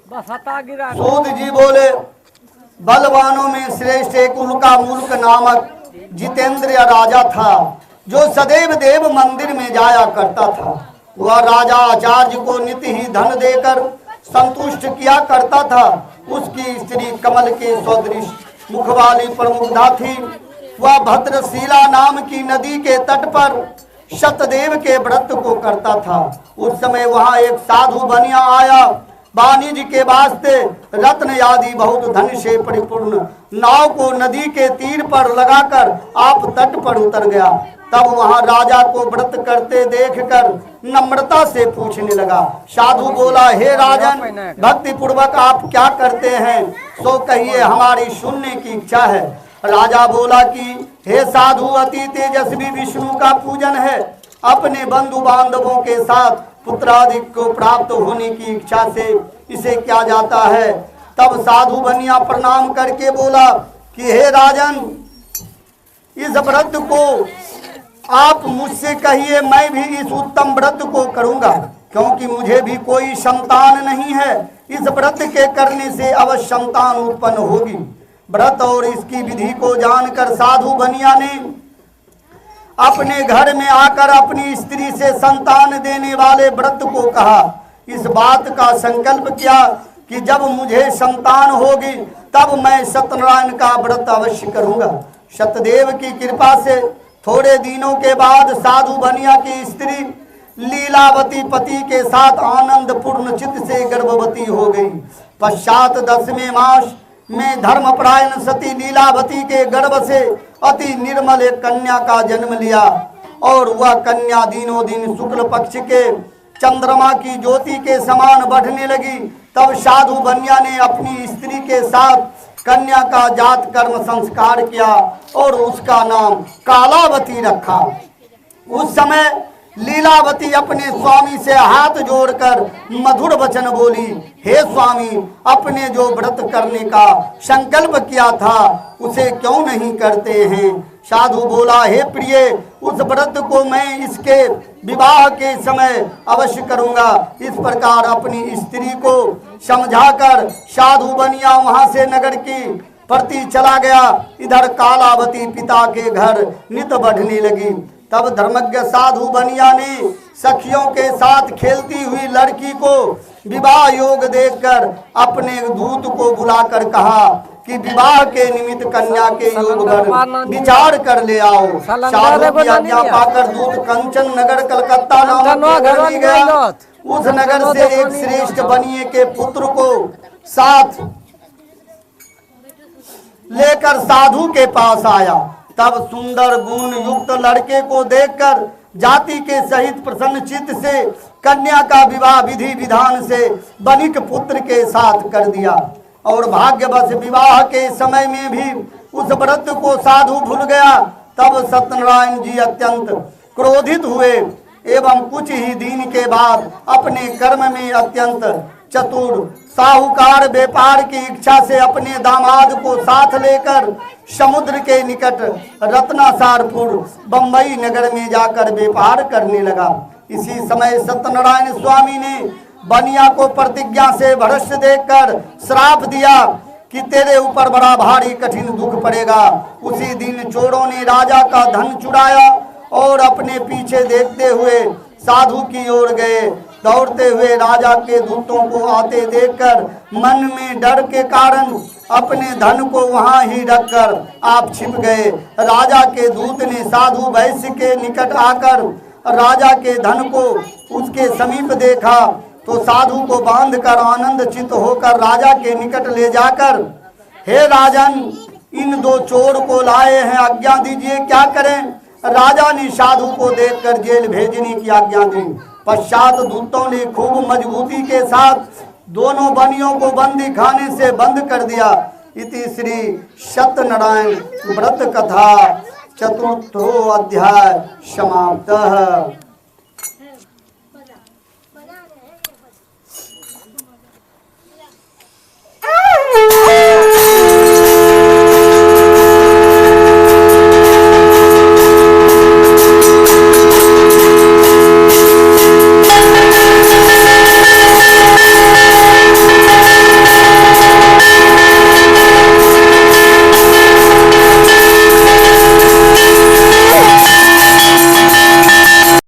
सूत जी बोले, बलवानों में श्रेष्ठ एक उनका मुल्क नामक जितेंद्र राजा था, जो सदैव देव मंदिर में जाया करता था। वह राजा आचार्य को नित्य ही धन देकर संतुष्ट किया करता था। उसकी स्त्री कमल के सदृश मुख वाली प्रमुग्धा थी। वह भद्रशिला नाम की नदी के तट पर शतदेव के व्रत को करता था। उस समय वहां एक साधु बनिया आया। वाणिज्य के वास्ते रत्न आदि बहुत धन से परिपूर्ण नाव को नदी के तीर पर लगाकर आप तट पर उतर गया। तब वहां राजा को व्रत करते देखकर नम्रता से पूछने लगा। साधु बोला, हे राजन, भक्ति पूर्वक आप क्या करते हैं, सो कहिए, हमारी सुनने की इच्छा है। राजा बोला कि हे साधु, अति तेजस्वी विष्णु का पूजन है। अपने बंधु बांधवों के साथ पुत्रादिक को प्राप्त होने की इच्छा से इसे क्या जाता है। तब साधु बनिया प्रणाम करके बोला कि हे राजन, इस व्रत को आप मुझसे कहिए, मैं भी इस उत्तम व्रत को करूंगा, क्योंकि मुझे भी कोई संतान नहीं है। इस व्रत के करने से अवश्य संतान उत्पन्न होगी। व्रत और इसकी विधि को जानकर साधु बनिया ने अपने घर में आकर अपनी स्त्री से संतान देने वाले व्रत को कहा। इस बात का संकल्प किया कि जब मुझे संतान होगी तब मैं सत्यनारायण का व्रत अवश्य करूंगा। सतदेव की कृपा से थोड़े दिनों के बाद साधु बनिया की स्त्री लीलावती पति के साथ आनंद पूर्ण चित्त से गर्भवती हो गई। पश्चात 10वें मास में धर्मपरायण सती लीलावती के गर्भ से अति निर्मल एक कन्या का जन्म लिया और वह कन्या दिनों दिन शुक्ल पक्ष के चंद्रमा की ज्योति के समान बढ़ने लगी। तब साधु बनिया ने अपनी स्त्री के साथ कन्या का जात कर्म संस्कार किया और उसका नाम कालावती रखा। उस समय लीलावती अपने स्वामी से हाथ जोड़कर मधुर वचन बोली, हे स्वामी, अपने जो व्रत करने का संकल्प किया था उसे क्यों नहीं करते हैं। साधु बोला, हे प्रिय, उस व्रत को मैं इसके विवाह के समय अवश्य करूंगा। इस प्रकार अपनी स्त्री को समझाकर साधु बनिया वहां से नगर की प्रति चला गया। इधर कालावती पिता के घर नित बढ़ने लगी। तब धर्मज्ञ साधु बनिया ने सखियों के साथ खेलती हुई लड़की को विवाह योग देखकर अपने दूत को बुलाकर कहा कि विवाह के निमित्त कन्या के योग पर विचार कर ले आओ। साधु की आज्ञा पाकर दूत कंचन नगर कलकत्ता नामक नगर में गया। उस नगर से एक श्रेष्ठ बनिए के पुत्र को साथ लेकर साधु के पास आया। तब सुंदर गुण युक्त लड़के को देखकर जाति के सहित प्रसन्न चित्त से कन्या का विवाह विधि विधान से बनिक पुत्र के साथ कर दिया। और भाग्यवश विवाह के समय में भी उस व्रत को साधु भूल गया। तब सत्यनारायण जी अत्यंत क्रोधित हुए एवं कुछ ही दिन के बाद अपने कर्म में अत्यंत चतुर साहूकार व्यापार की इच्छा से अपने दामाद को साथ लेकर समुद्र के निकट रत्नासारपुर बंबई नगर में जाकर व्यापार करने लगा। इसी समय सत्यनारायण स्वामी ने बनिया को प्रतिज्ञा से भ्रष्ट देखकर श्राप दिया कि तेरे ऊपर बड़ा भारी कठिन दुख पड़ेगा। उसी दिन चोरों ने राजा का धन चुराया और अपने पीछे देखते हुए साधु की ओर गए। दौड़ते हुए राजा के दूतों को आते देखकर मन में डर के कारण अपने धन को वहां ही रखकर आप छिप गए। राजा के दूत ने साधु वैश्य के निकट आकर राजा के धन को उसके समीप देखा तो साधु को बांधकर आनंद चित होकर राजा के निकट ले जाकर, हे राजन, इन दो चोर को लाए हैं, आज्ञा दीजिए क्या करें। राजा ने साधु को देखकर जेल भेजने की आज्ञा दी। पश्चात दूतों ने खूब मजबूती के साथ दोनों बनियों को बंदी खाने से बंद कर दिया। इति श्री सत्यनारायण व्रत कथा चतुर्थो अध्याय समाप्तः।